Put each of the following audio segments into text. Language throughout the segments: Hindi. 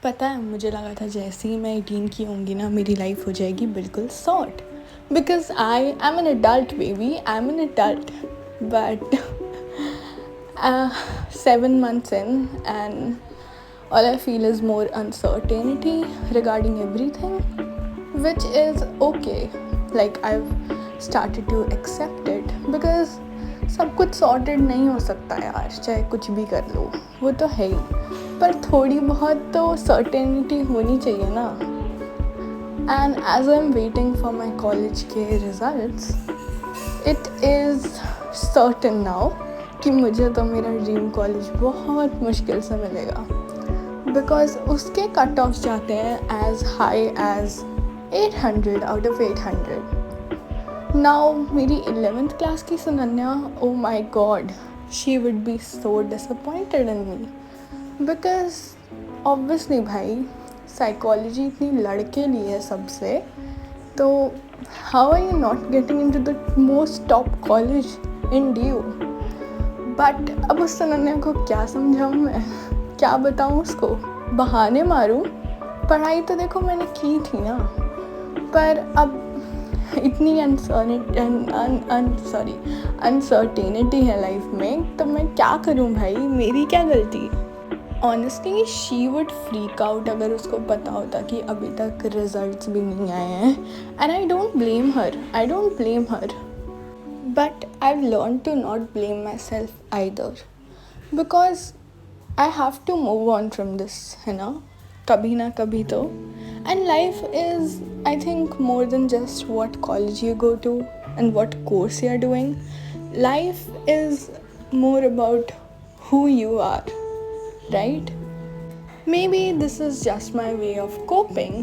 पता है मुझे लगा था जैसे ही मैं 18 की होंगी ना मेरी लाइफ हो जाएगी बिल्कुल sort because I am an adult baby I am an adult but 7 months in and all I feel is more uncertainty regarding everything, which is okay. Like I've started to accept it because सब कुछ सॉर्टेड नहीं हो सकता यार, चाहे कुछ भी कर लो, वो तो है ही, पर थोड़ी बहुत तो सर्टेनिटी होनी चाहिए ना. And as I am waiting for my college के results, it is certain now कि मुझे तो मेरा ड्रीम कॉलेज बहुत मुश्किल से मिलेगा बिकॉज उसके कट ऑफ जाते हैं as high as 800 out of 800. Now मेरी 11th क्लास की Sunanya, oh my god, she would be so disappointed in me because obviously भाई साइकोलॉजी इतनी लड़के ली है सबसे, तो how are you not getting in to the most top college in DU. But अब उस सुनन्या को क्या समझाऊँ मैं, क्या बताऊँ उसको, बहाने मारूँ. पढ़ाई तो देखो मैंने की थी ना, पर अब इतनी अनसर्टेनिटी है लाइफ में, तो मैं क्या करूँ भाई, मेरी क्या गलती. Honestly she would freak out अगर उसको पता होता कि अभी तक रिजल्ट्स भी नहीं आए हैं. And I don't blame her but I've learned to not blame myself either because I have to move on from this, है ना, कभी ना कभी तो. And life is, I think, more than just what college you go to and what course you are doing. Life is more about who you are, right? Maybe this is just my way of coping.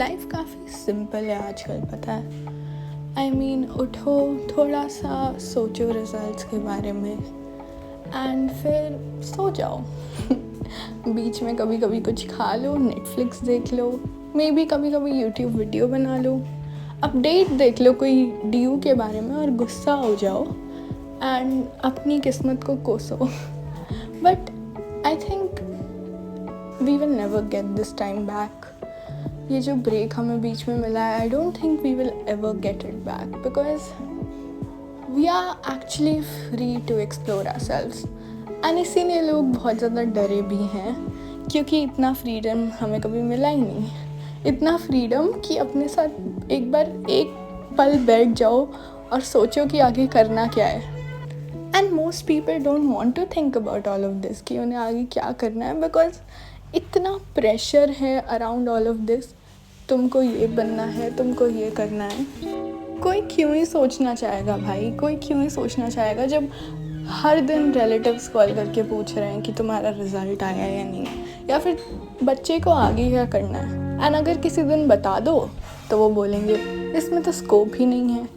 Life काफ़ी simple है आजकल, पता है. आई मीन उठो, थोड़ा सा सोचो रिजल्ट्स के बारे में एंड फिर सो जाओ. बीच में कभी कभी कुछ खा लो, नेटफ्लिक्स देख लो, मे बी कभी कभी यूट्यूब वीडियो बना लो, अपडेट देख लो कोई ड्यू के बारे में और गुस्सा हो जाओ एंड अपनी किस्मत को कोसो. But I think we will never get this time back. ये जो ब्रेक हमें बीच में मिला है, I don't think we will ever get it back because we are actually free to explore ourselves. And इसीलिए लोग बहुत ज़्यादा डरे भी हैं क्योंकि इतना फ्रीडम हमें कभी मिला ही नहीं. इतना फ्रीडम कि अपने साथ एक बार एक पल बैठ जाओ और सोचो कि आगे करना क्या है. And most people don't want to think about all of this कि उन्हें आगे क्या करना है बिकॉज इतना प्रेशर है अराउंड ऑल ऑफ दिस. तुमको ये बनना है, तुमको ये करना है. कोई क्यों ही सोचना चाहेगा भाई, कोई क्यों ही सोचना चाहेगा जब हर दिन रिलेटिव्स कॉल करके पूछ रहे हैं कि तुम्हारा रिज़ल्ट आया या नहीं, या फिर बच्चे को आगे क्या करना है. एंड अगर किसी दिन बता दो तो वो बोलेंगे इसमें तो स्कोप ही नहीं है,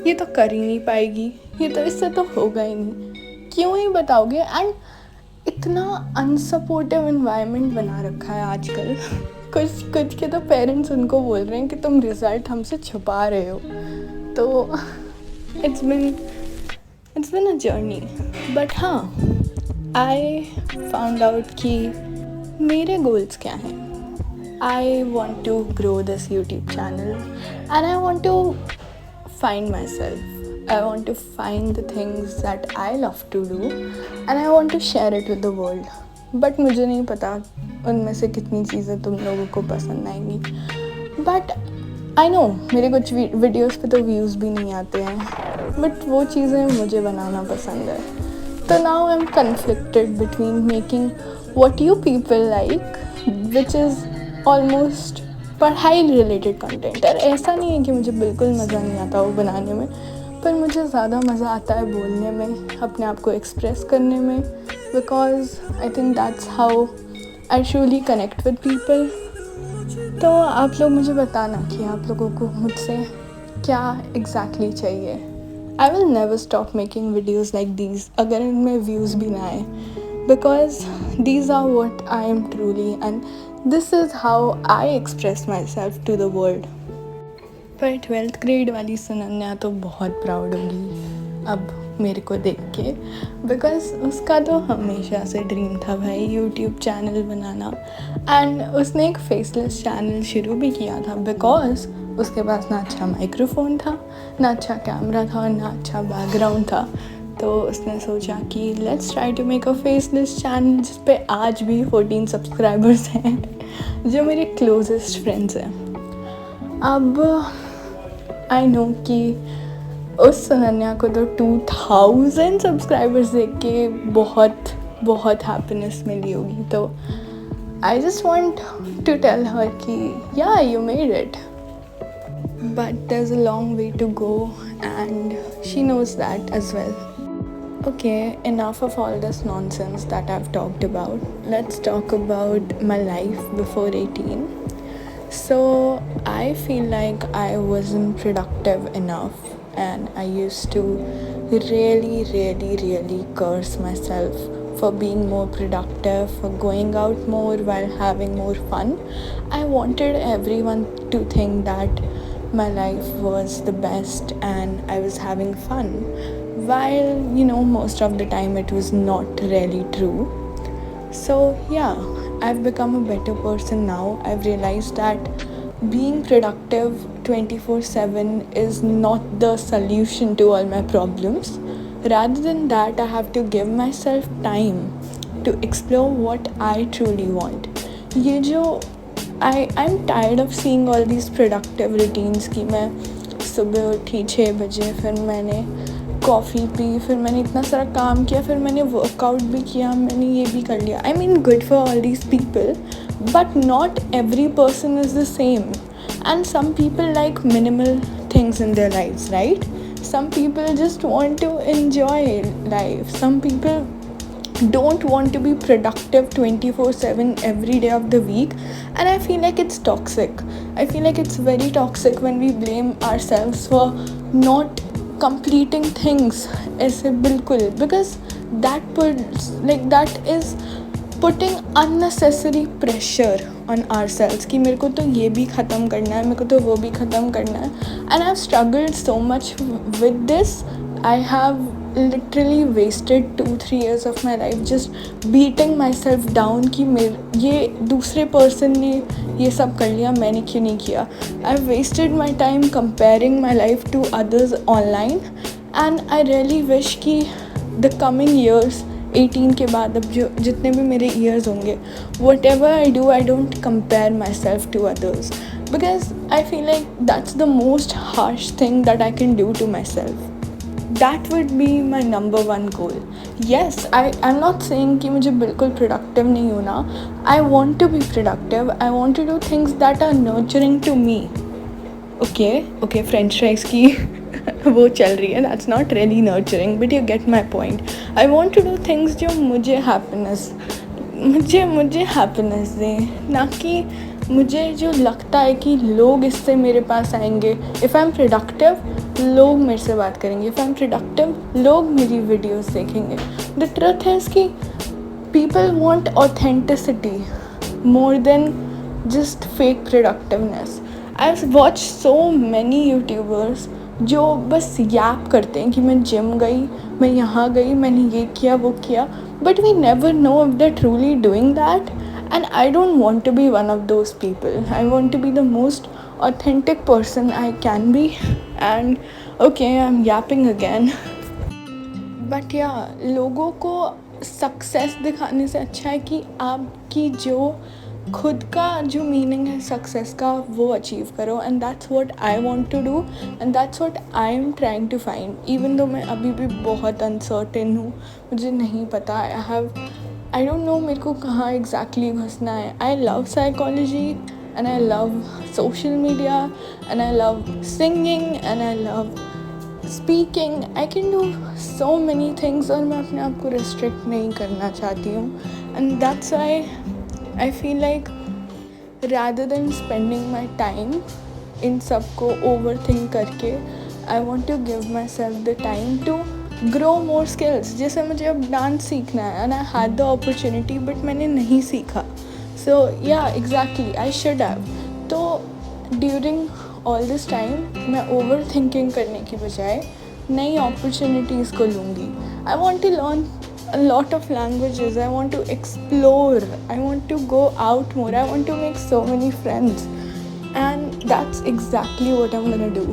ये तो कर ही नहीं पाएगी, ये तो इससे तो होगा ही नहीं. क्यों ही बताओगे. एंड इतना अनसपोर्टिव इन्वायरमेंट बना रखा है आजकल. कुछ के तो पेरेंट्स उनको बोल रहे हैं कि तुम रिज़ल्ट हमसे छुपा रहे हो. तो it's been a journey. But हाँ, आई फाउंड आउट कि मेरे गोल्स क्या हैं. I want to grow this YouTube channel and I want to find myself. I want to find the things that I love to do and I want to share it with the world. But मुझे नहीं पता उनमें से कितनी चीज़ें तुम लोगों को पसंद आएंगी. But I know मेरे कुछ वीडियोस पे तो व्यूज़ भी नहीं आते हैं, बट वो चीज़ें मुझे बनाना पसंद है. तो now I'm conflicted between making what you people like, which is almost पढ़ाई रिलेटेड कंटेंट. और ऐसा नहीं है कि मुझे बिल्कुल मज़ा नहीं आता वो बनाने में, पर मुझे ज़्यादा मज़ा आता है बोलने में, अपने आप को एक्सप्रेस करने में, because I think that's how I truly connect with people. तो आप लोग मुझे बताना कि आप लोगों को मुझसे क्या एग्जैक्टली चाहिए. I will never stop making videos like these अगर इनमें व्यूज़ भी ना आए, because these are what I am truly and this is how I express myself to the world. पर 12th ग्रेड वाली सुनन्या तो बहुत प्राउड होगी अब मेरे को देख के, बिकॉज़ उसका तो हमेशा से ड्रीम था भाई यूट्यूब चैनल बनाना। एंड उसने एक फेसलेस चैनल शुरू भी किया था बिकॉज़ उसके पास ना अच्छा माइक्रोफोन था, ना अच्छा कैमरा था, ना अच्छा बैकग्राउंड था। तो उसने सोचा कि let's try to make a faceless channel जिस पे आज भी 14 सब्सक्राइबर्स हैं जो मेरे क्लोजेस्ट फ्रेंड्स हैं। अब आई नो कि उस सुनन्या को तो 2000 सब्सक्राइबर्स देख के बहुत बहुत हैप्पीनेस मिली होगी। तो I just want to tell her कि या you made it, but there is a long way to go and she knows that as well. Okay, enough of all this nonsense that I've talked about. Let's talk about my life before 18. So, I feel like I wasn't productive enough, and I used to really curse myself for being more productive, for going out more while having more fun. I wanted everyone to think that my life was the best and I was having fun, while most of the time it was not really true. So yeah, I've become a better person now. I've realized that being productive 24/7 is not the solution to all my problems. Rather than that, I have to give myself time to explore what I truly want. ये जो I'm tired of seeing all these productive routines कि मैं सुबह उठी 6 बजे, फिर मैंने कॉफ़ी पी, फिर मैंने इतना सारा काम किया, फिर मैंने वर्कआउट भी किया, मैंने ये भी कर लिया. I mean good for all these people, but not every person is the same. And some people like minimal things in their lives, right? Some people just want to enjoy life. Some people don't want to be productive 24/7 every day of the week, and I feel like it's toxic. I feel like it's very toxic when we blame ourselves for not completing things ऐसे बिल्कुल, because that is putting unnecessary pressure on ourselves कि मेरे को तो ये भी ख़त्म करना है, मेरे को तो वो भी ख़त्म करना है. And I've struggled so much with this. I have literally wasted 2-3 years of my life just beating myself down कि ये दूसरे person ने ये सब कर लिया, मैंने क्यों नहीं किया. I've wasted my time comparing my life to others online, and I really wish कि the coming years 18 के बाद अब जो जितने भी मेरे years होंगे, whatever I do, I don't compare myself to others, because I feel like that's the most harsh thing that I can do to myself. That would be my number one goal. Yes, I'm not saying कि मुझे बिल्कुल productive नहीं होना. I want to be productive. I want to do things that are nurturing to me. Okay, French fries की वो चल रही है. That's not really nurturing, but you get my point. I want to do things जो मुझे happiness दें, ना कि मुझे जो लगता है कि लोग इससे मेरे पास आएंगे. If I'm productive, लोग मेरे से बात करेंगे. If I'm productive, लोग मेरी वीडियोस देखेंगे. The truth is कि people want authenticity more than just fake productiveness. I've watched so many YouTubers जो बस याप करते हैं कि मैं जिम गई, मैं यहाँ गई, मैंने ये किया वो किया, but we never know if they're truly doing that. And I don't want to be one of those people. I want to be the most authentic person I can be. And okay, I'm yapping again. But yeah, लोगों को सक्सेस दिखाने से अच्छा है कि आपकी जो खुद का जो मीनिंग है सक्सेस का वो अचीव करो. And that's what I want to do, and that's what I am trying to find. Even though मैं अभी भी बहुत अनसर्टेन हूँ, मुझे नहीं पता. आई डोंट नो मेरे को कहाँ एग्जैक्टली घुसना है. I love psychology, and I love social media, and I love singing, and I love speaking. I can do so many things, और मैं अपने आप को रिस्ट्रिक्ट नहीं करना चाहती हूँ. And that's why I feel like rather than spending my time in सबको overthink करके, I want to give myself the time to grow more skills. जैसे मुझे अब डांस सीखना है, and I had the opportunity, but मैंने नहीं सीखा. So yeah, exactly, I should have. तो during all this time मैं overthinking करने की बजाय नई अपॉर्चुनिटीज़ को लूँगी. I want to learn a lot of languages. I want to explore. I want to go out more. I want to make so many friends. And that's exactly what I'm gonna do.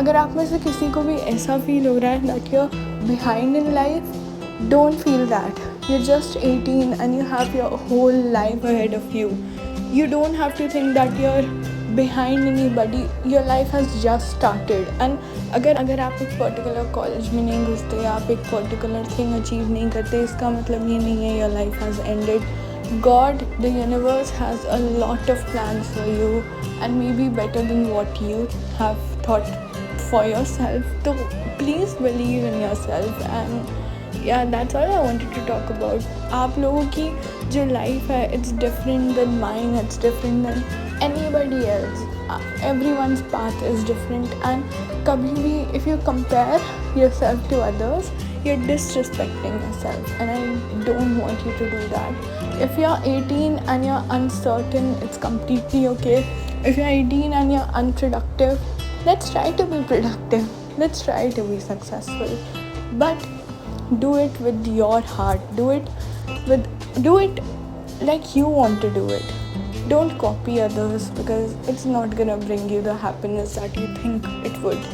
अगर आप में से किसी को भी ऐसा फील हो रहा है that you're behind in life, don't feel that. You're just 18 and you have your whole life ahead of you. You don't have to think that you're behind anybody. Your life has just started. And अगर आप एक पर्टिकुलर कॉलेज में नहीं घुसते या आप एक पर्टिकुलर थिंग अचीव नहीं करते, इसका मतलब ये नहीं है your life has ended. God, the universe has a lot of plans for you and maybe better than what you have thought for yourself. So please believe in yourself. And yeah, that's all I wanted to talk about. आप लोगों की जो लाइफ है, it's different than mine, it's different than anybody else. Everyone's path is different, and कभी भी if you compare yourself to others, you're disrespecting yourself, and I don't want you to do that. If you're 18 and you're uncertain, it's completely okay. If you're 18 and you're unproductive, let's try to be productive. Let's try to be successful. But do it with your heart. Do it like you want to do it. Don't copy others because it's not gonna bring you the happiness that you think it would.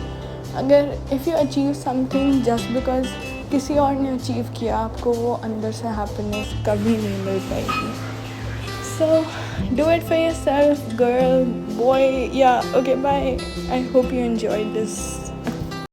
अगर if you achieve something just because किसी और ने अचीव किया, आपको वो अंदर से happiness कभी नहीं मिल पाएगी. So do it for yourself, girl, boy. Yeah, okay, bye. I hope you enjoyed this